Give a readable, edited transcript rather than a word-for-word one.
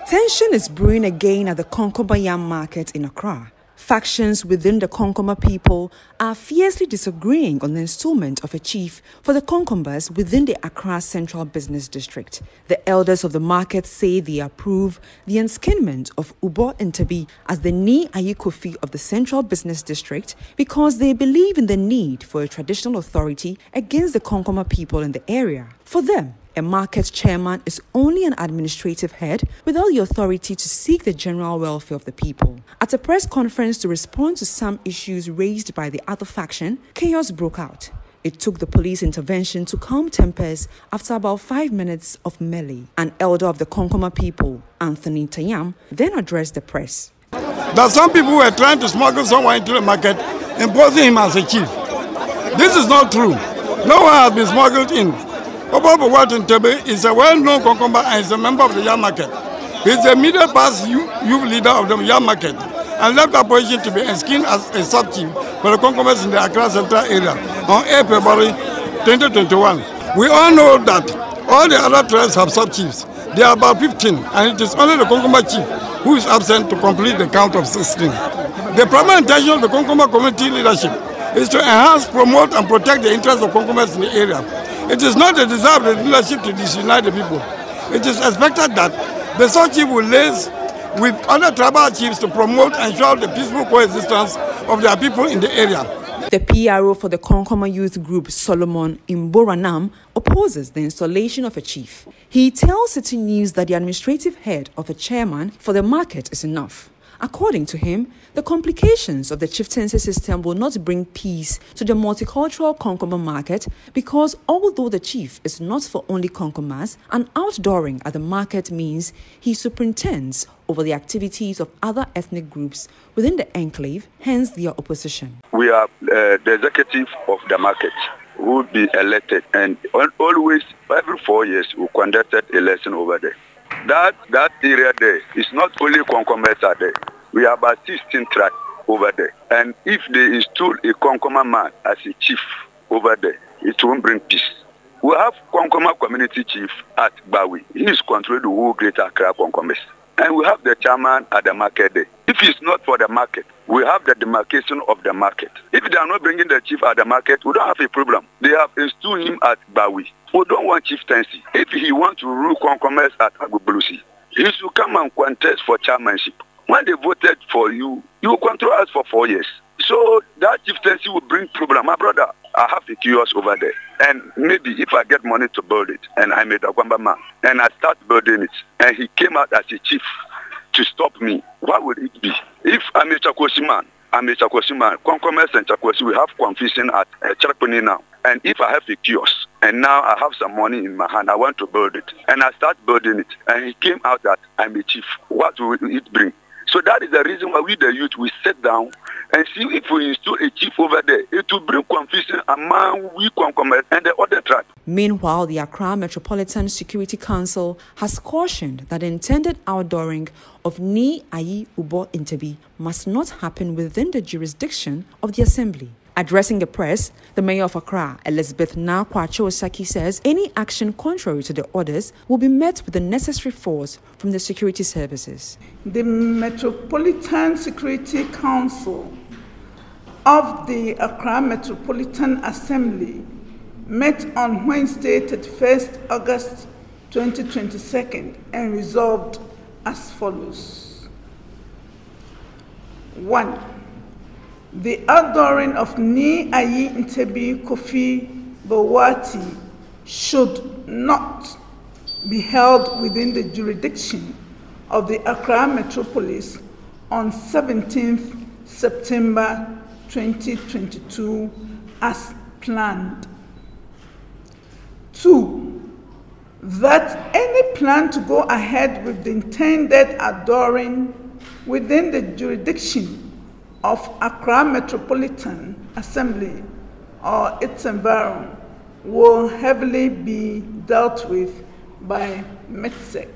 Tension is brewing again at the Konkomba Yam Market in Accra. Factions within the Konkomba people are fiercely disagreeing on the installment of a chief for the Konkombas within the Accra Central Business District. The elders of the market say they approve the enskinment of Ubo Ntebi as the Ni Ayi Kofi of the Central Business District because they believe in the need for a traditional authority against the Konkomba people in the area. For them, a market chairman is only an administrative head without the authority to seek the general welfare of the people. At a press conference to respond to some issues raised by the other faction, chaos broke out. It took the police intervention to calm tempers after about 5 minutes of melee. An elder of the Konkomba people, Anthony Tayam, then addressed the press. That some people were trying to smuggle someone into the market, imposing him as a chief. This is not true. No one has been smuggled in. Obo Ntebi is a well-known Konkomba and is a member of the Yam Market. He is the middle-class youth leader of the Yam Market and left that position to be enskinned as a sub-chief for the Konkombas in the Accra Central area on February 2021. We all know that all the other tribes have sub-chiefs. They are about 15, and it is only the Konkomba chief who is absent to complete the count of 16. The primary intention of the Konkomba community leadership is to enhance, promote, and protect the interests of Konkombas in the area. It is not the desire of the leadership to disunite the people. It is expected that the sub-chief will liaise with other tribal chiefs to promote and ensure the peaceful coexistence of their people in the area. The PRO for the Konkomba youth group, Solomon Imboranam, opposes the installation of a chief. He tells Citi News that the administrative head of a chairman for the market is enough. According to him, the complications of the chieftaincy system will not bring peace to the multicultural Konkomba market because although the chief is not for only Konkombas, an outdooring at the market means he superintends over the activities of other ethnic groups within the enclave, hence their opposition. We are the executive of the market who will be elected, and always every 4 years we conducted election over there. That area there is not only Konkombas are there. We have about 16 tribes over there. And if they install a Konkomba man as a chief over there, it won't bring peace. We have Konkomba community chief at Bawi. He is controlling the whole Greater Accra Konkombas. And we have the chairman at the market there. If it's not for the market, we have the demarcation of the market. If they are not bringing the chief at the market, we don't have a problem. They have installed him at Bawi. We don't want chieftaincy. If he wants to rule Konkombas at Agubulusi, he should come and contest for chairmanship. When they voted for you, you control us for 4 years. So that chieftaincy will bring problem. My brother, I have a kiosk over there. And maybe if I get money to build it, and I'm a Konkomba man, and I start building it, and he came out as a chief to stop me, what would it be? If I'm a Chakosi man, Konkombas and Chakosi, we have confusion at Chakponi now. And if I have a kiosk, and now I have some money in my hand, I want to build it, and I start building it, and he came out that I'm a chief, what will it bring? So that is the reason why we, the youth, we sit down and see if we install a chief over there. It will bring confusion among we Konkombas and the other tribes. Meanwhile, the Accra Metropolitan Security Council has cautioned that the intended outdooring of Ni Ayi Ubo Ntebi must not happen within the jurisdiction of the assembly. Addressing the press, the mayor of Accra, Elizabeth Nakwacho Osaki, says any action contrary to the orders will be met with the necessary force from the security services. The Metropolitan Security Council of the Accra Metropolitan Assembly met on Wednesday, 31st August 2022 and resolved as follows. 1. The outdooring of Ni Ayi Ntebi Kofi Bawati should not be held within the jurisdiction of the Accra Metropolis on 17th September 2022 as planned. 2. That any plan to go ahead with the intended outdooring within the jurisdiction of Accra Metropolitan Assembly or its environment will heavily be dealt with by METSEC.